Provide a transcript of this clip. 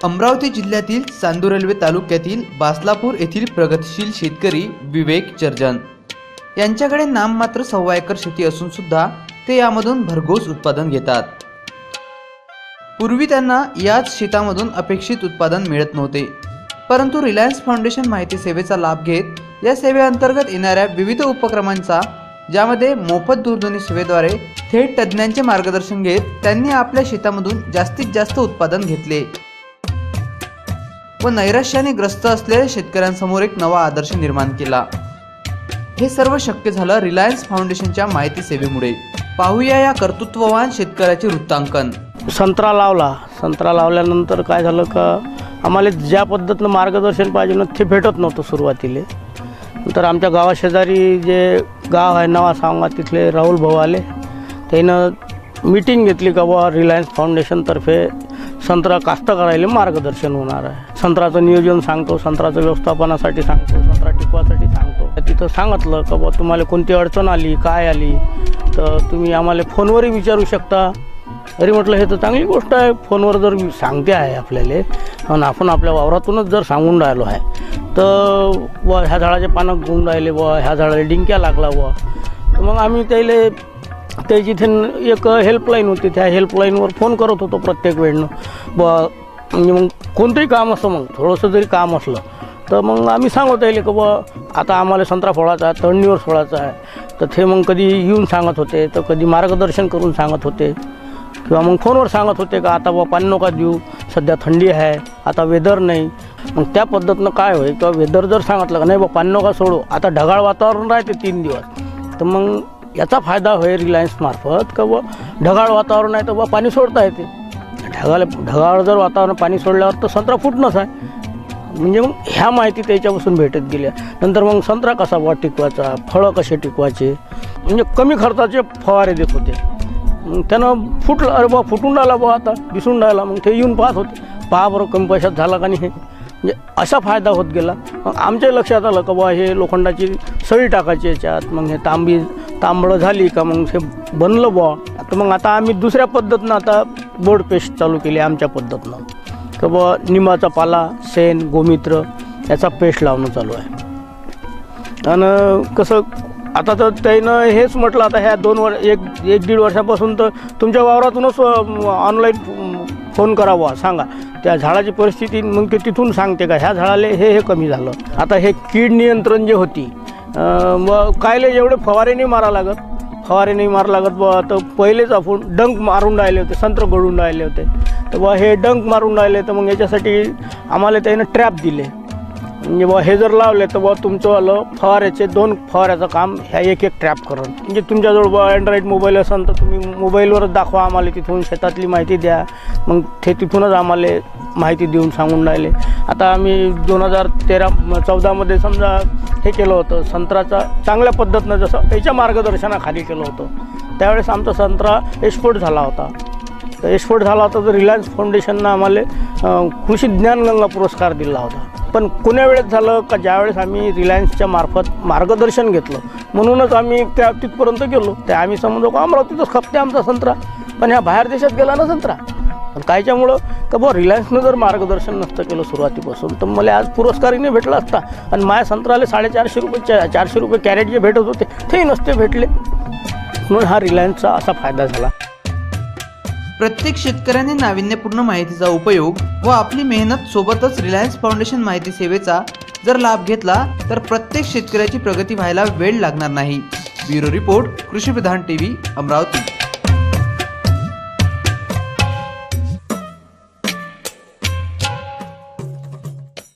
अमरावती जिल्ह्यातील चांदूर रेल्वे तालुक्यातील बासलापूर येथील प्रगतिशील शेतकरी विवेक चर्जन यांच्याकडे नाममात्र 1.25 एकर शेती असून सुद्धा ते यामधून भरघोस उत्पादन घेतात। पूर्वी त्यांना याच शेतामधून अपेक्षित उत्पादन मिळत नव्हते, परंतु रिलायन्स फाउंडेशन माहिती सेवेचा लाभ घेत या सेवेअंतर्गत येणाऱ्या विविध उपक्रमांचा, ज्यामध्ये मोफत दूरध्वनी सेवेद्वारे थेट तज्ज्ञांचे मार्गदर्शन घेत त्यांनी आपल्या शेतामधून जास्तीत जास्त उत्पादन घेतले व नैराश्याने ग्रस्त असलेल्या शेतकऱ्यांसमोर एक नवा आदर्श निर्माण केला। हे सर्व शक्य झालं रिलायन्स फाउंडेशनच्या माहिती सेवेमुळे। पाहूया या कर्तृत्ववान शेतकऱ्याचे वृत्तांकन। संत्रा लावल्यानंतर काय झालं का आम्हाला ज्या पद्धतीनं मार्गदर्शन पाहिजे ना ते भेटत नव्हतं सुरुवातीला। नंतर आमच्या गावाशेजारी जे गाव आहे नवा सांगा तिथले राहुल भाऊ आले, त्यानं मीटिंग घेतली का बुवा रिलायन्स फाउंडेशनतर्फे संत्रा कास्तकारायला मार्गदर्शन होणार आहे। संत्र्याचं नियोजन सांगतो, संत्र्याचं व्यवस्थापनासाठी सांगतो, संत्रा टिकवासाठी सांगतो। तिथं सांगितलं का बुवा तुम्हाला कोणती अडचण आली काय आली तर तुम्ही आम्हाला फोनवरही विचारू शकता। अरे म्हटलं हे तर चांगली गोष्ट आहे, फोनवर जर सांगते आहे आपल्याला आणि आपण आपल्या वावरातूनच जर सांगून राहिलो आहे तर व ह्या झाडाचे पानं गुंड राहिले व ह्या झाडाला डिंक्या लागला व तर मग आम्ही ते जिथे एक हेल्पलाईन होती त्या हेल्पलाईनवर फोन करत होतो प्रत्येक वेळेनं म्हणजे मग कोणतंही काम असं मग थोडंसं जरी काम असलं तर मग आम्ही सांगत राहिले की बुवा आता आम्हाला संत्रा फोडायचा आहे, तळणीवर सोडायचा आहे। तर ते मग कधी येऊन सांगत होते तर कधी मार्गदर्शन करून सांगत होते किंवा मग फोनवर सांगत होते का आता बुवा पाणी नका देऊ, सध्या थंडी आहे, आता वेदर नाही। मग त्या पद्धतीनं काय होईल किंवा वेदर जर सांगितलं का नाही बुवा पाणी नका सोडू, आता ढगाळ वातावरण राहते 3 दिवस, तर मग याचा फायदा होईल रिलायन्समार्फत का बुवा ढगाळ वातावरण आहे तर बुवा पाणी सोडता येते। ढगाळ जर वातावरण पाणी सोडल्यावर तर संत्रा फुटणंच आहे। म्हणजे मग ह्या माहिती त्याच्यापासून भेटत गेल्या। नंतर मग संत्रा कसा बुवा टिकवायचा, फळं कसे टिकवायचे, म्हणजे कमी खर्चाचे फवारे देत होते। मग त्यानं फुटलं, अरे बुवा फुटून राहिला बुवा आता दिसून राहिला, मग ते येऊन पाहत होते, पहा बरं कमी पैशात झाला का नाही हे, म्हणजे असा फायदा होत गेला। मग आमच्या लक्षात आलं का बुवा हे लोखंडाची सळी टाकायची याच्यात, मग हे तांबडं झाली का मग हे बनलं बुवा। तर मग आता आम्ही दुसऱ्या पद्धतीनं आता बोर्ड पेस्ट चालू केली आमच्या पद्धतीनं का बुवा निंबाचा पाला, शेण, गोमित्र याचा पेस्ट लावणं चालू आहे। आणि कसं आता तर त्यानं हेच म्हटलं आता ह्या 1-1.5 वर्षापासून तर तुमच्या वावरातूनच ऑनलाईन फोन करावा, सांगा त्या झाडाची परिस्थिती, मग ते तिथून सांगते का ह्या झाडाला हे कमी झालं। आता हे कीड नियंत्रण जे होती व कायले एवढे फवारे नाही मारा लागत बुवा। तर पहिलेच आपण डंक मारून राहिले होते, संत्र गळून राहिले होते, तर बुवा हे डंक मारून राहिले तर मग याच्यासाठी आम्हाला त्यानं ट्रॅप दिले। म्हणजे बुवा हे जर लावले तर बुवा तुमचं आलं फवाऱ्याचे 2 फवाऱ्याचं काम ह्या एक ट्रॅप करून। म्हणजे तुमच्याजवळ बुवा अँड्रॉईड मोबाईल असेल तर तुम्ही मोबाईलवरच दाखवा आम्हाला, तिथून शेतातली माहिती द्या, मग ते तिथूनच आम्हाला माहिती देऊन सांगून राहिले। आता आम्ही 2013-14मध्ये समजा हे केलं होतं संत्र्याचा चांगल्या पद्धतीनं, जसं त्याच्या मार्गदर्शनाखाली केलं होतं, त्यावेळेस आमचा संत्रा एक्सपोर्ट झाला होता। तर एक्सपोर्ट झाला होता तर रिलायन्स फाउंडेशननं आम्हाला कृषी ज्ञानगंगा पुरस्कार दिला होता। पण कोण्या वेळेस झालं का ज्यावेळेस आम्ही रिलायन्सच्या मार्फत मार्गदर्शन घेतलं म्हणूनच आम्ही त्या तिथपर्यंत गेलो। ते आम्ही समजू का अमरावतीतच खपते आमचा संत्रा, पण ह्या बाहेर देशात गेला ना संत्रा। पण कायच्यामुळं का बुवा रिलायन्सनं जर मार्गदर्शन नसतं केलं सुरुवातीपासून तर मला आज पुरस्कारही नाही भेटला असता, आणि माझ्या संत्र्याला 450 रुपये 400 रुपये कॅरेट जे भेटत होते तेही नसते भेटले। म्हणून हा रिलायन्सचा असा फायदा झाला। प्रत्येक शेतकऱ्याने नाविन्यपूर्ण माहितीचा उपयोग व आपली मेहनत सोबतच रिलायन्स फाउंडेशन माहिती सेवेचा जर लाभ घेतला तर प्रत्येक शेतकऱ्याची प्रगती व्हायला वेळ लागणार नाही। ब्युरो रिपोर्ट, कृषी प्रधान टीव्ही, अमरावती।